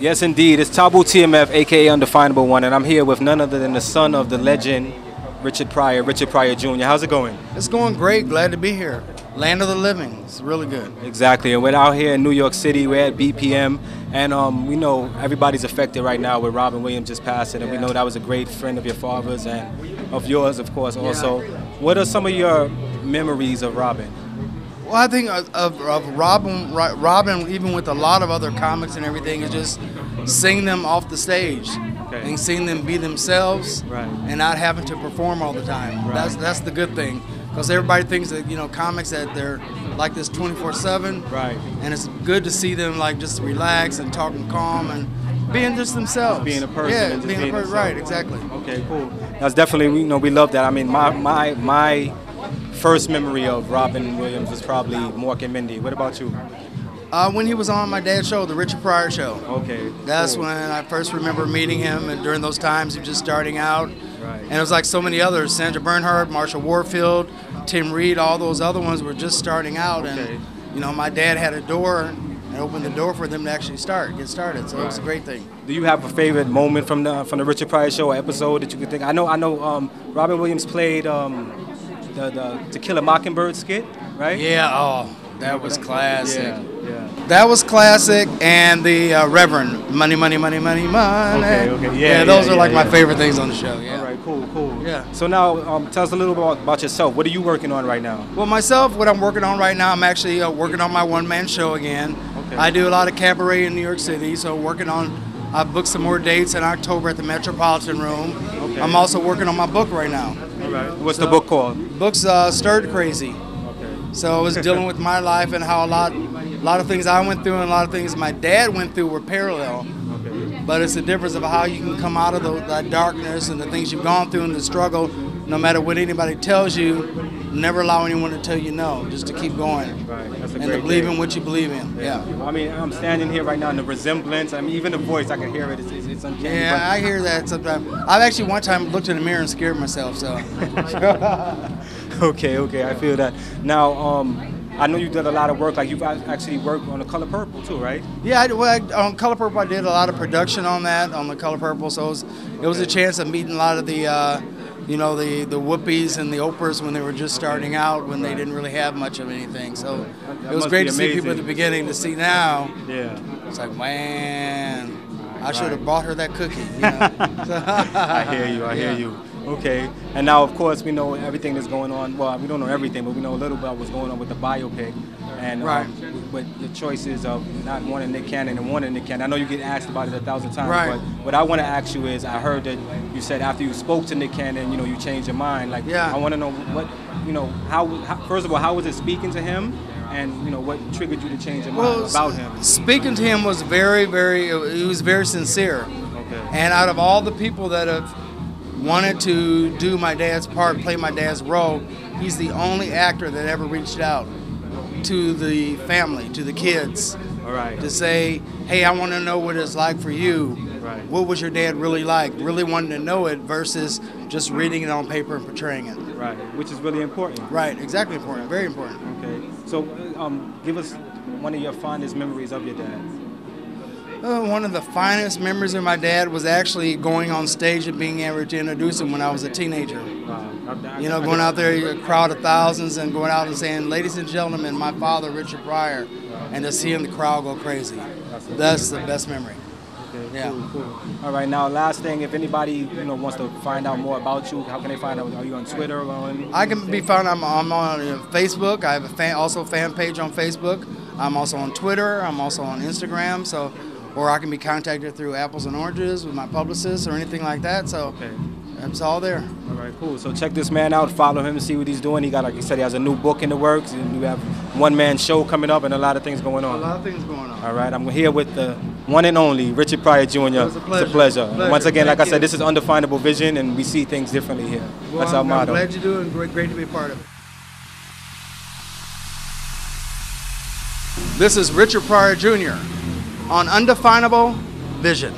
Yes, indeed. It's Tabou TMF, aka Undefinable One, and I'm here with none other than the son of the legend, Richard Pryor Jr. How's it going? It's going great. Glad to be here. Land of the living. It's really good. Exactly. And we're out here in New York City. We're at BPM, and we know everybody's affected right now with Robin Williams just passing, and we know that was a great friend of your father's and of yours, of course, also. What are some of your memories of Robin? Well, I think of Robin, even with a lot of other comics and everything, is just seeing them off the stage and seeing them be themselves and not having to perform all the time. That's the good thing, because everybody thinks that comics that they're like this 24/7. And it's good to see them like just relax and talking calm and being just themselves. Just being a person. Yeah, and just being a person. Right, exactly. Okay, cool. That's definitely we love that. I mean, my first memory of Robin Williams was probably Mork and Mindy. What about you? When he was on my dad's show, the Richard Pryor show. Okay. That's when I first remember meeting him, and during those times he was just starting out. And it was like so many others, Sandra Bernhard, Marshall Warfield, Tim Reed, all those other ones were just starting out. And my dad had a door and opened the door for them to actually get started. So it was a great thing. Do you have a favorite moment from the Richard Pryor show or episode that you could think? I know Robin Williams played the To Kill a Mockingbird skit, right? Yeah, that was classic. Yeah. That was classic, and the Reverend, Money, Money, Money, Money, Money. Okay. Yeah, those are like my favorite things on the show, yeah. All right, cool. Yeah. So now, tell us a little bit about yourself. What are you working on right now? Well, myself, what I'm working on right now, I'm actually working on my one-man show again. Okay. I do a lot of cabaret in New York City, so I booked some more dates in October at the Metropolitan Room. Okay. I'm also working on my book right now. All right. What's the book called? Book's Stirred Crazy. So I was dealing with my life and how a lot of things I went through and a lot of things my dad went through were parallel. But it's the difference of how you can come out of that darkness and the things you've gone through and the struggle, no matter what anybody tells you, never allow anyone to tell you no, just to keep going. That's a and great to believe thing. in what you believe in. Yeah. I mean, I'm standing here right now, and the resemblance, even the voice, I can hear it. It's uncanny. Yeah, I hear that sometimes. I've actually one time looked in the mirror and scared myself, so. Okay, I feel that. Now, I know you did a lot of work, like you've actually worked on The Color Purple too, right? Yeah, on Color Purple I did a lot of production on that, on The Color Purple, so it was a chance of meeting a lot of the the Whoopies and the Oprahs when they were just starting out, when they didn't really have much of anything. So it was great to see people at the beginning. To see now, it's like, man, I should have bought her that cookie. I hear you. Okay, and now of course we know everything that's going on. Well, we don't know everything, but we know a little about what's going on with the biopic, and with your choices of not wanting Nick Cannon and wanting Nick Cannon. I know you get asked about it 1,000 times, but what I want to ask you is, I heard that you said after you spoke to Nick Cannon, you changed your mind. Like, I want to know what, how first of all, how was it speaking to him, and what triggered you to change your mind about him? Speaking to him was he was very sincere. Okay. And out of all the people that have wanted to do my dad's part, play my dad's role, he's the only actor that ever reached out to the family, to the kids, to say, hey, I want to know what it's like for you. What was your dad really like? Really wanting to know it versus just reading it on paper and portraying it. Right, which is really important. Right, exactly important, very important. Okay, so give us one of your fondest memories of your dad. One of the finest memories of my dad was actually going on stage and being able to introduce him when I was a teenager. Going out there, a crowd of thousands, and going out and saying, ladies and gentlemen, my father, Richard Pryor, and to seeing the crowd go crazy. That's the best memory. Okay, cool. All right, now last thing, if anybody wants to find out more about you, how can they find out? Are you on Twitter or on? I can be found. I'm on Facebook. I have also a fan page on Facebook. I'm also on Twitter. I'm also on Instagram. So. Or I can be contacted through Apples and Oranges with my publicist or anything like that. So it's all there. All right, cool. So check this man out. Follow him and see what he's doing. He got, like you said, he has a new book in the works. And you have one-man show coming up and a lot of things going on. A lot of things going on. All right, I'm here with the one and only Richard Pryor Jr. It's a pleasure. It's a pleasure. Once again, like I said, this is Undefinable Vision, and we see things differently here. Well, that's our motto. I'm glad you do it, and great to be a part of it. This is Richard Pryor Jr. on Undefinable Vision.